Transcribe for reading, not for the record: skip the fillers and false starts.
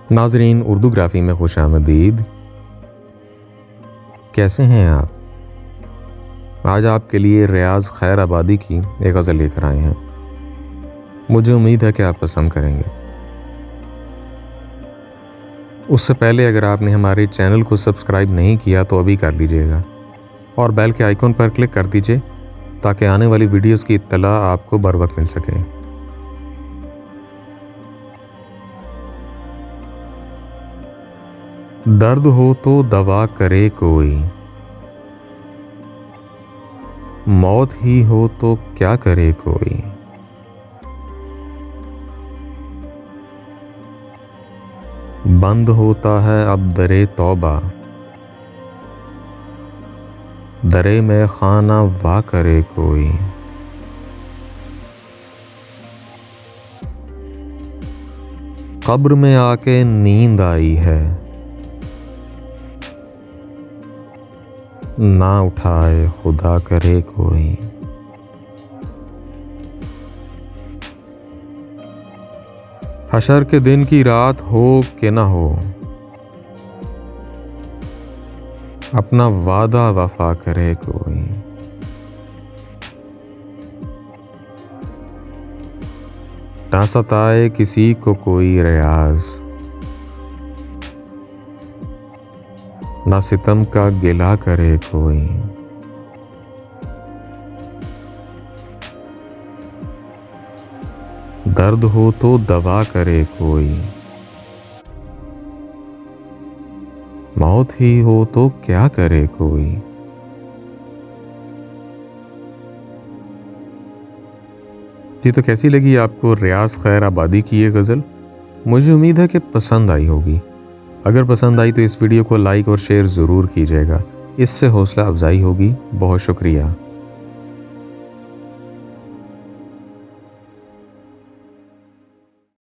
नाजरीन, उर्दूग्राफी में खुशामदीद। कैसे हैं आप? आज आपके लिए रियाज खैर आबादी की एक गज़ल लेकर आए हैं। मुझे उम्मीद है कि आप पसंद करेंगे। उससे पहले अगर आपने हमारे चैनल को सब्सक्राइब नहीं किया तो अभी कर लीजिएगा और बेल के आइकन पर क्लिक कर दीजिए ताकि आने वाली वीडियोस की इत्तला आपको बर वक्त मिल सके। दर्द हो तो दवा करे कोई, मौत ही हो तो क्या करे कोई। बंद होता है अब दरे तौबा, दरे में खाना वा करे कोई। कब्र में आके नींद आई है, ना उठाए खुदा करे कोई। हशर के दिन की रात हो कि ना हो, अपना वादा वफा करे कोई। ना सताए किसी को कोई रियाज, ना सितम का गिला करे कोई। दर्द हो तो दवा करे कोई, मौत ही हो तो क्या करे कोई। जी, तो कैसी लगी आपको रियाज खैर आबादी की ये गज़ल? मुझे उम्मीद है कि पसंद आई होगी। अगर पसंद आई तो इस वीडियो को लाइक और शेयर ज़रूर कीजिएगा, इससे हौसला अफजाई होगी। बहुत शुक्रिया।